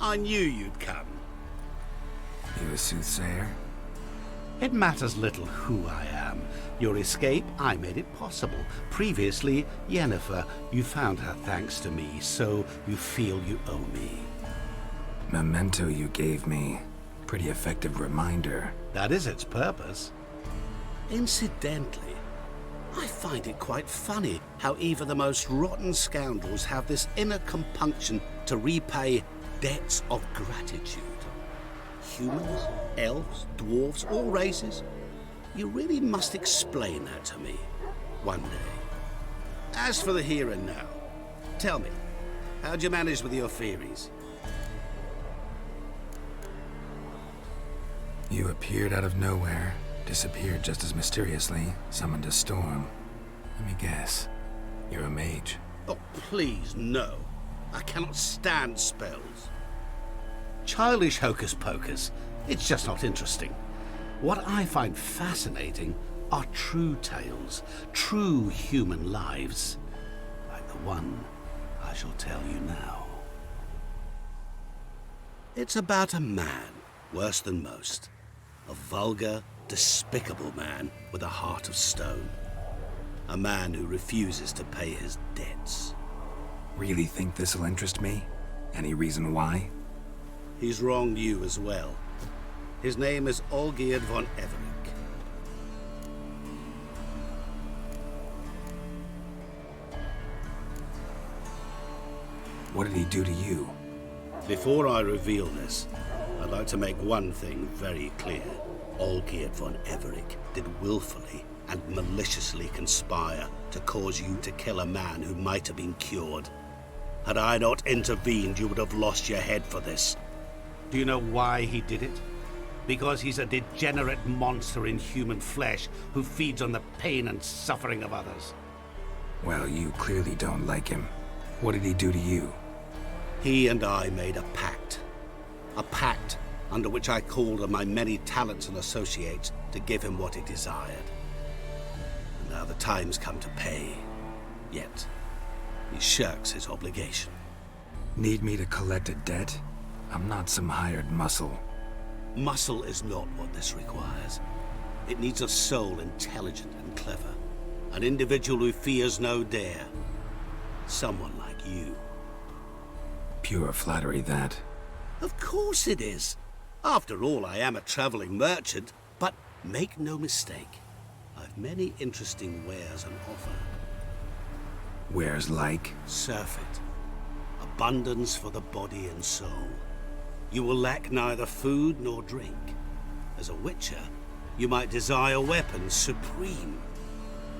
I knew you'd come. You a soothsayer? It matters little who I am. Your escape, I made it possible. Previously, Yennefer, you found her thanks to me, so you feel you owe me. Memento you gave me. Pretty effective reminder. That is its purpose. Incidentally, I find it quite funny how even the most rotten scoundrels have this inner compunction to repay debts of gratitude. Humans, elves, dwarves, all races. You really must explain that to me one day. As for the here and now, tell me, how'd you manage with your theories? You appeared out of nowhere, disappeared just as mysteriously, summoned a storm. Let me guess. You're a mage. Oh, please, no. I cannot stand spells. Childish hocus pocus. It's just not interesting. What I find fascinating are true tales, true human lives, like the one I shall tell you now. It's about a man, worse than most. A vulgar, despicable man with a heart of stone. A man who refuses to pay his debts. Really think this'll interest me? Any reason why? He's wronged you as well. His name is Olgierd von Everec. What did he do to you? Before I reveal this, I'd like to make one thing very clear. Olgierd von Everec did willfully and maliciously conspire to cause you to kill a man who might have been cured. Had I not intervened, you would have lost your head for this. Do you know why he did it? Because he's a degenerate monster in human flesh who feeds on the pain and suffering of others. Well, you clearly don't like him. What did he do to you? He and I made a pact. A pact under which I called on my many talents and associates to give him what he desired. And now the time's come to pay. Yet, he shirks his obligation. Need me to collect a debt? I'm not some hired muscle. Muscle is not what this requires. It needs a soul intelligent and clever. An individual who fears no dare. Someone like you. Pure flattery, that. Of course it is. After all, I am a traveling merchant, but make no mistake, I've many interesting wares on offer. Wares like? Surfeit. Abundance for the body and soul. You will lack neither food nor drink. As a witcher, you might desire weapons supreme.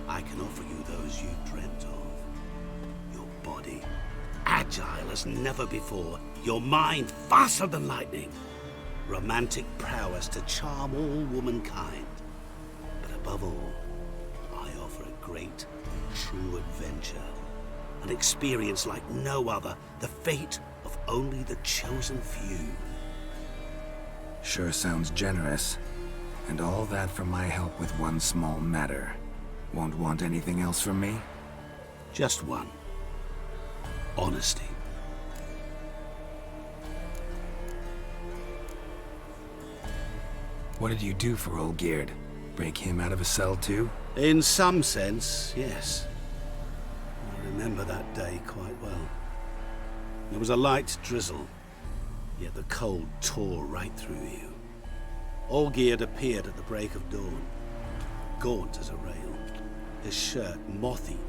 I can offer you those you dreamt of. Your body, agile as never before. Your mind, faster than lightning. Romantic prowess to charm all womankind. But above all, I offer a great, true adventure. An experience like no other, the fate of only the chosen few. Sure sounds generous. And all that for my help with one small matter. Won't want anything else from me? Just one. Honesty. What did you do for Olgierd? Break him out of a cell too? In some sense, yes. I remember that day quite well. There was a light drizzle, yet the cold tore right through you. Olgierd appeared at the break of dawn, gaunt as a rail, his shirt moth-eaten,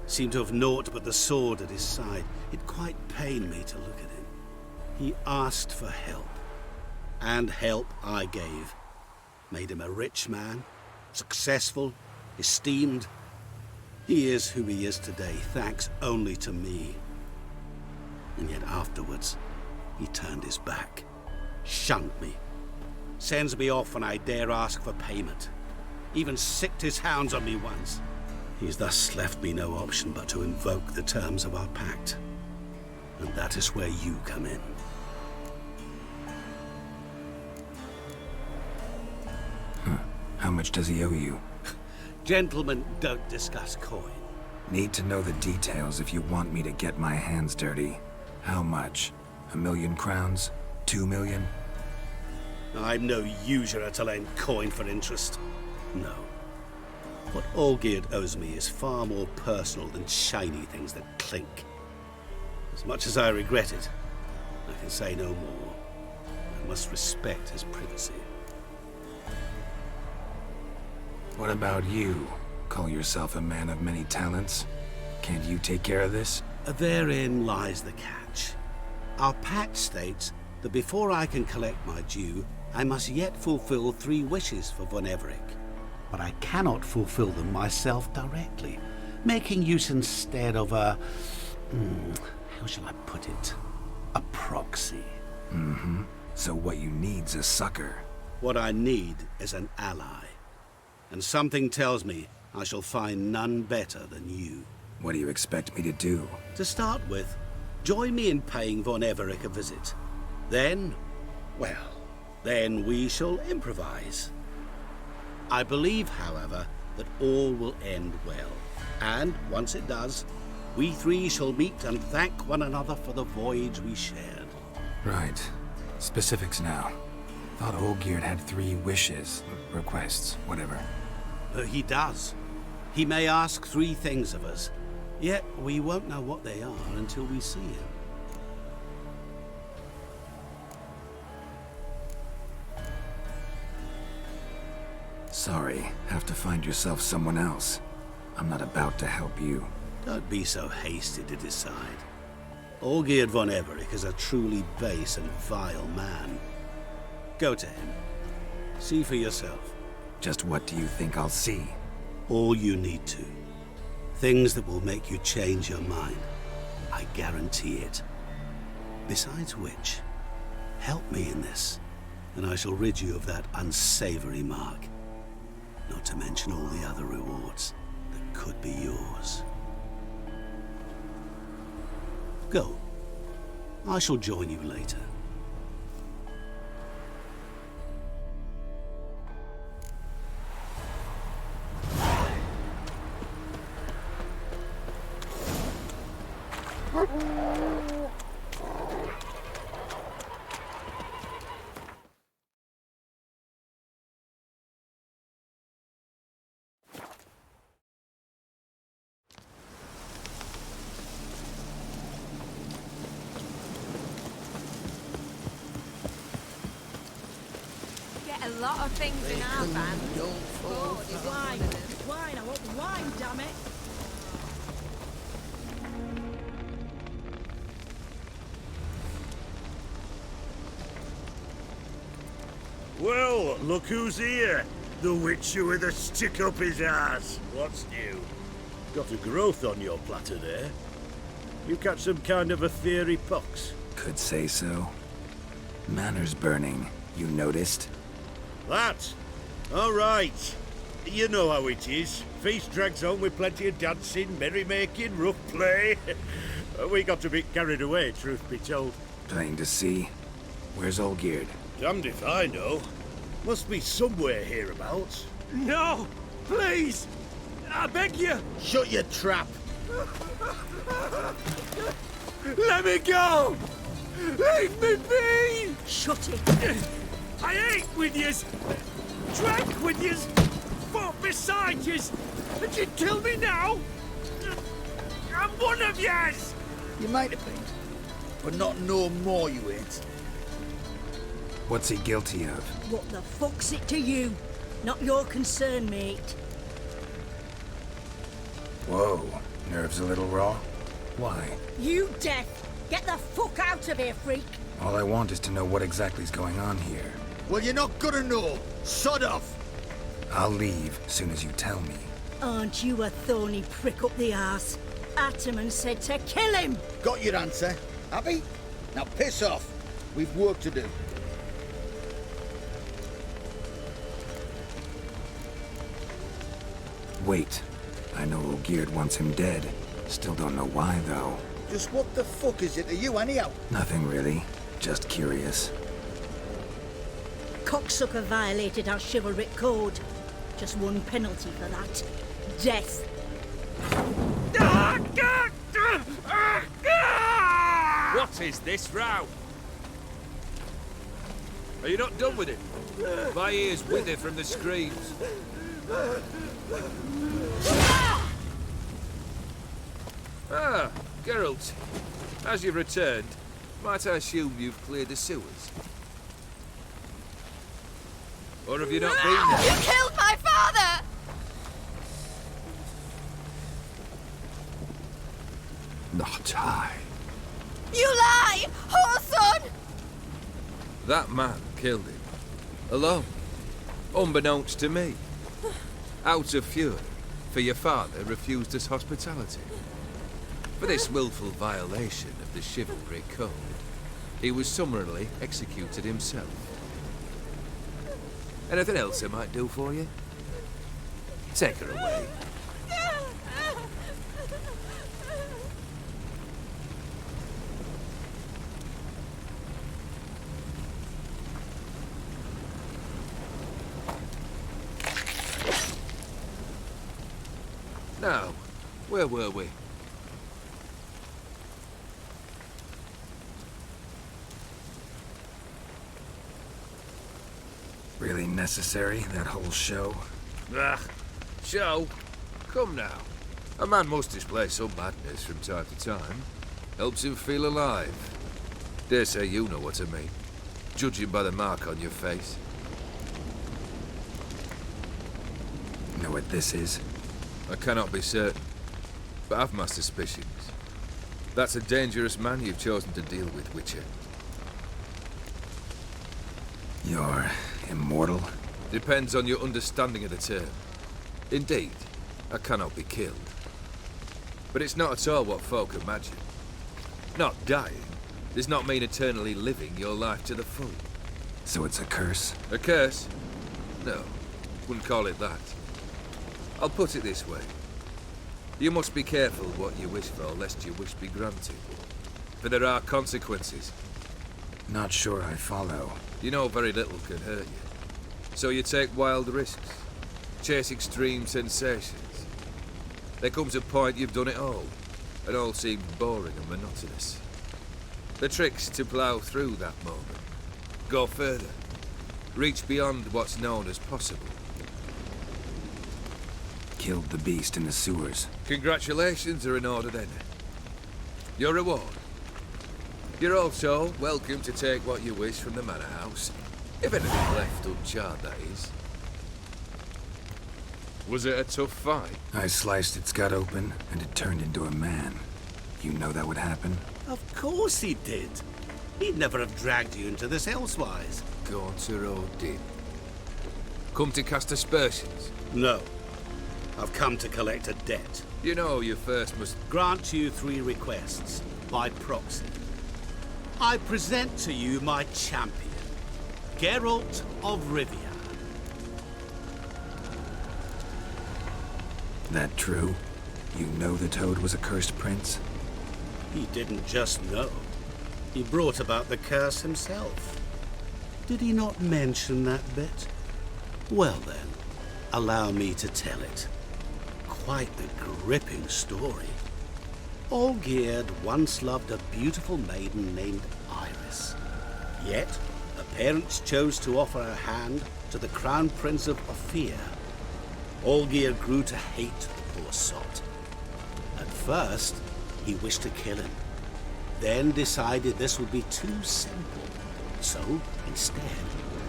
seemed to have naught but the sword at his side. It quite pained me to look at him. He asked for help, and help I gave. Made him a rich man, successful, esteemed. He is who he is today, thanks only to me. And yet afterwards, he turned his back, shunned me, sends me off when I dare ask for payment, even sicked his hounds on me once. He's thus left me no option but to invoke the terms of our pact. And that is where you come in. How much does he owe you? Gentlemen don't discuss coin. Need to know the details if you want me to get my hands dirty. How much? 1,000,000 crowns? 2,000,000? I'm no usurer to lend coin for interest. No. What Olgierd owes me is far more personal than shiny things that clink. As much as I regret it, I can say no more. I must respect his privacy. What about you? Call yourself a man of many talents? Can't you take care of this? Therein lies the catch. Our pact states that before I can collect my due, I must yet fulfill 3 wishes for von Everec. But I cannot fulfill them myself directly, making use instead of a... how shall I put it? A proxy. So what you need's a sucker. What I need is an ally. And something tells me I shall find none better than you. What do you expect me to do? To start with, join me in paying von Everec a visit. Then, well, then we shall improvise. I believe, however, that all will end well. And once it does, we 3 shall meet and thank one another for the voyage we shared. Right. Specifics now. Thought Olgierd had 3 wishes, requests, whatever. He does. He may ask 3 things of us, yet we won't know what they are until we see him. Sorry, have to find yourself someone else. I'm not about to help you. Don't be so hasty to decide. Olgierd von Everec is a truly base and vile man. Go to him. See for yourself. Just what do you think I'll see? All you need to. Things that will make you change your mind. I guarantee it. Besides which, help me in this, and I shall rid you of that unsavory mark. Not to mention all the other rewards that could be yours. Go. I shall join you later. A lot of things in our van. Wine, I want wine, damn it! Well, look who's here. The witcher with a stick up his ass. What's new? Got a growth on your platter there. You catch some kind of a theory pox? Could say so. Manners burning, you noticed? That? All right. You know how it is. Feast drags on with plenty of dancing, merrymaking, rough play. We got a bit carried away, truth be told. Plain to see. Where's Olgierd? Damned if I know. Must be somewhere hereabouts. No! Please! I beg you! Shut your trap! Let me go! Leave me be! Shut it! I ate with yous! Drank with yous! Fought beside yous! And you kill me now? I'm one of yous! You might have been, but not no more you ain't. What's he guilty of? What the fuck's it to you? Not your concern, mate. Whoa, nerves a little raw? Why? You deaf! Get the fuck out of here, freak! All I want is to know what exactly's going on here. Well, you're not gonna know. Sod off. I'll leave soon as you tell me. Aren't you a thorny prick up the arse? Ataman said to kill him! Got your answer. Happy? Now piss off. We've work to do. Wait. I know Olgierd wants him dead. Still don't know why, though. Just what the fuck is it to you, anyhow? Nothing really. Just curious. Cocksucker violated our chivalric code. Just one penalty for that. Death. What is this row? Are you not done with it? My ears wither from the screams. Ah, Geralt. As you've returned, might I assume you've cleared the sewers? Or have you not been there? You killed my father! Not I. You lie! Whoreson! That man killed him. Alone. Unbeknownst to me. Out of fury, for your father refused us hospitality. For this willful violation of the chivalry code, he was summarily executed himself. Anything else I might do for you? Take her away. Now, where were we? Really necessary, that whole show? Ah, show? Come now. A man must display some madness from time to time. Helps him feel alive. Dare say you know what I mean. Judging by the mark on your face. Know what this is? I cannot be certain, but I've my suspicions. That's a dangerous man you've chosen to deal with, Witcher. You're immortal? Depends on your understanding of the term. Indeed, I cannot be killed. But it's not at all what folk imagine. Not dying does not mean eternally living your life to the full. So it's a curse? A curse? No, wouldn't call it that. I'll put it this way. You must be careful what you wish for, lest your wish be granted. For there are consequences. Not sure I follow. You know very little can hurt you. So you take wild risks. Chase extreme sensations. There comes a point you've done it all. It all seems boring and monotonous. The trick's to plough through that moment. Go further. Reach beyond what's known as possible. Killed the beast in the sewers. Congratulations are in order then. Your reward. You're also welcome to take what you wish from the manor house. If anything left uncharred, that is. Was it a tough fight? I sliced its gut open, and it turned into a man. You know that would happen? Of course he did. He'd never have dragged you into this elsewise. Gaunter did. Come to cast aspersions? No. I've come to collect a debt. You know you first must... Grant you 3 requests, by proxy. I present to you my champion, Geralt of Rivia. That true? You know the Toad was a cursed prince? He didn't just know. He brought about the curse himself. Did he not mention that bit? Well then, allow me to tell it. Quite the gripping story. Olgierd once loved a beautiful maiden named Iris. Yet, her parents chose to offer her hand to the Crown Prince of Ophir. Olgierd grew to hate the poor sot. At first, he wished to kill him. Then decided this would be too simple. So, instead,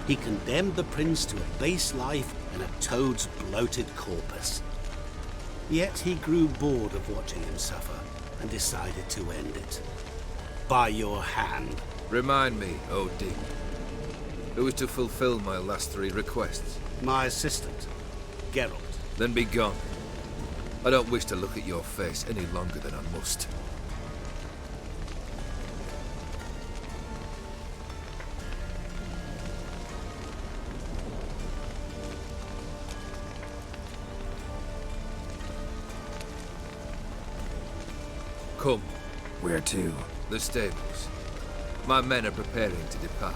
he condemned the prince to a base life in a toad's bloated corpus. Yet he grew bored of watching him suffer and decided to end it. By your hand. Remind me, O.D. Who is to fulfill my last 3 requests? My assistant, Geralt. Then be gone. I don't wish to look at your face any longer than I must. Come. Where to? The stables. My men are preparing to depart.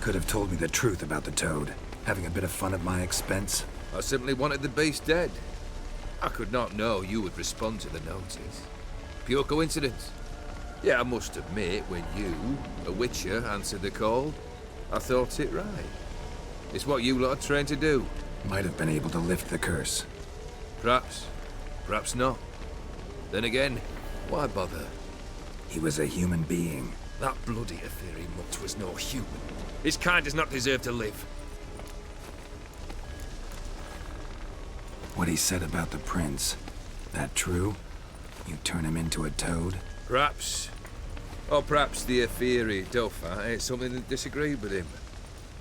Could have told me the truth about the Toad, having a bit of fun at my expense. I simply wanted the beast dead. I could not know you would respond to the notice. Pure coincidence. Yeah, I must admit, when you, a witcher, answered the call, I thought it right. It's what you lot are trained to do. Might have been able to lift the curse. Perhaps. Perhaps not. Then again, why bother? He was a human being. That bloody Aetheri mutt was no human. His kind does not deserve to live. What he said about the prince, that true? You turn him into a toad? Perhaps. Or perhaps the Aetheri Dauphin ate something that disagreed with him.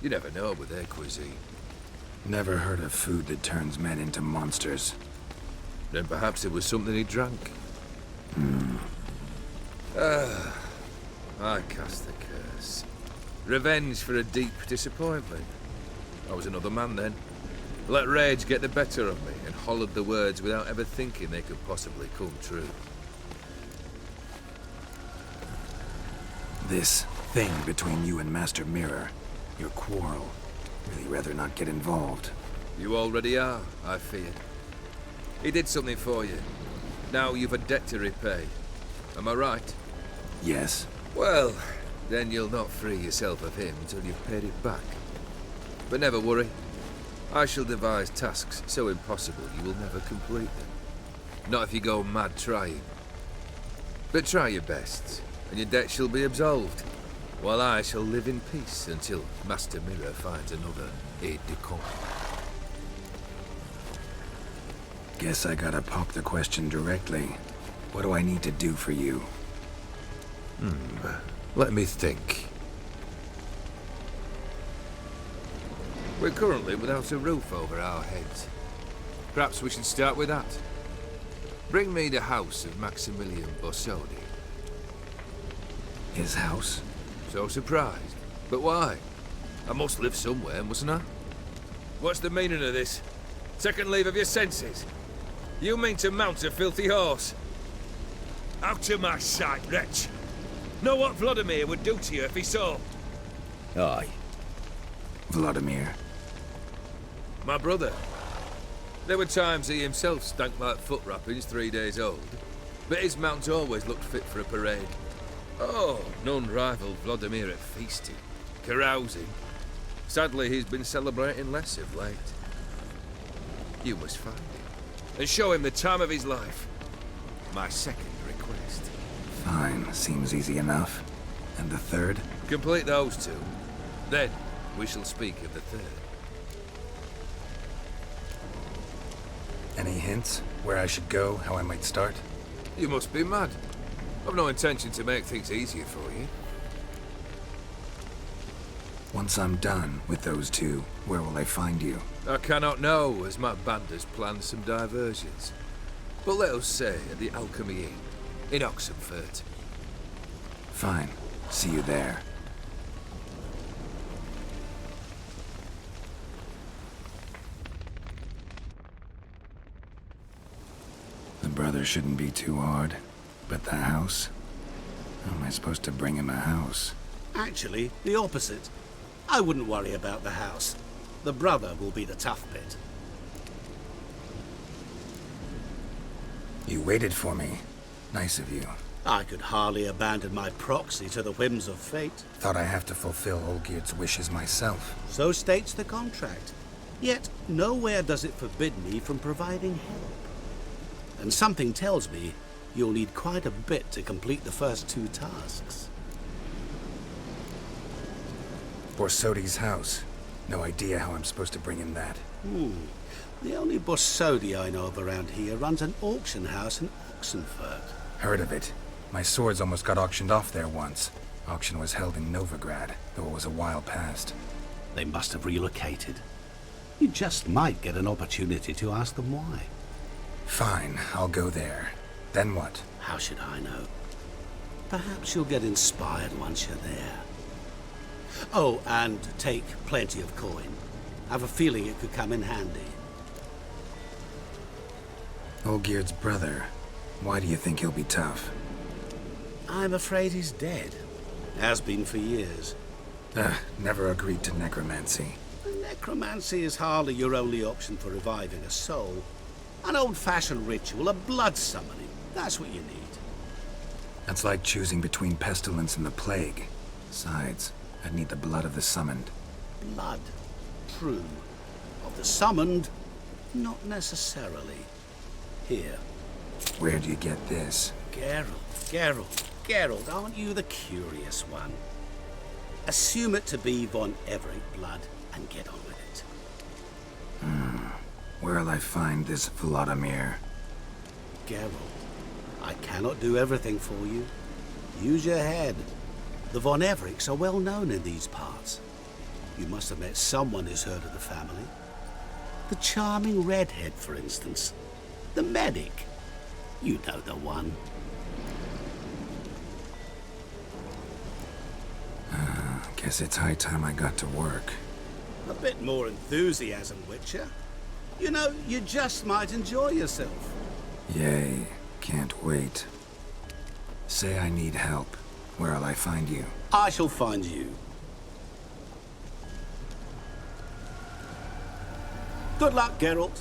You never know with their cuisine. Never heard of food that turns men into monsters. Then perhaps it was something he drank. I cast the curse. Revenge for a deep disappointment. I was another man then. Let rage get the better of me and hollered the words without ever thinking they could possibly come true. This thing between you and Master Mirror, your quarrel, really rather not get involved. You already are, I fear. He did something for you. Now you've a debt to repay. Am I right? Yes. Well, then you'll not free yourself of him until you've paid it back. But never worry. I shall devise tasks so impossible you will never complete them. Not if you go mad trying. But try your best, and your debt shall be absolved, while I shall live in peace until Master Mirror finds another aide-de-camp. Guess I gotta pop the question directly. What do I need to do for you? Let me think. We're currently without a roof over our heads. Perhaps we should start with that. Bring me the house of Maximilian Borsodi. His house? So surprised. But why? I must live somewhere, mustn't I? What's the meaning of this? Second leave of your senses? You mean to mount a filthy horse? Out of my sight, wretch! Know what Vladimir would do to you if he saw? Aye. Vladimir. My brother. There were times he himself stank like foot wrappings 3 days old, but his mount always looked fit for a parade. Oh, none rivaled Vladimir at feasting, carousing. Sadly, he's been celebrating less of late. You must find him, and show him the time of his life. My second request. Fine, seems easy enough. And the third? Complete those two. Then, we shall speak of the third. Any hints? Where I should go? How I might start? You must be mad. I've no intention to make things easier for you. Once I'm done with those two, where will I find you? I cannot know, as my band has planned some diversions. But let us say at the Alchemy Inn, in Oxenfurt. Fine. See you there. The brother shouldn't be too hard. But the house? How am I supposed to bring him a house? Actually, the opposite. I wouldn't worry about the house. The brother will be the tough bit. You waited for me. Nice of you. I could hardly abandon my proxy to the whims of fate. Thought I have to fulfill Olgierd's wishes myself. So states the contract. Yet, nowhere does it forbid me from providing help. And something tells me you'll need quite a bit to complete the first 2 tasks. Borsodi's house. No idea how I'm supposed to bring him that. The only Borsodi I know of around here runs an auction house in Oxenfurt. Heard of it. My swords almost got auctioned off there once. Auction was held in Novigrad, though it was a while past. They must have relocated. You just might get an opportunity to ask them why. Fine, I'll go there. Then what? How should I know? Perhaps you'll get inspired once you're there. Oh, and take plenty of coin. I have a feeling it could come in handy. Olgierd's brother. Why do you think he'll be tough? I'm afraid he's dead. Has been for years. Never agreed to necromancy. Necromancy is hardly your only option for reviving a soul. An old-fashioned ritual, a blood summoning. That's what you need. That's like choosing between pestilence and the plague. Besides, I'd need the blood of the summoned. Blood. True. Of the summoned, not necessarily. Here. Where do you get this? Geralt, aren't you the curious one? Assume it to be von Everec blood and get on with it. Where'll I find this Vladimir? Geralt, I cannot do everything for you. Use your head. The von Everecs are well known in these parts. You must have met someone who's heard of the family. The charming redhead, for instance. The medic. You know the one. Guess it's high time I got to work. A bit more enthusiasm, Witcher. You know, you just might enjoy yourself. Yay, can't wait. Say I need help. Where'll I find you? I shall find you. Good luck, Geralt.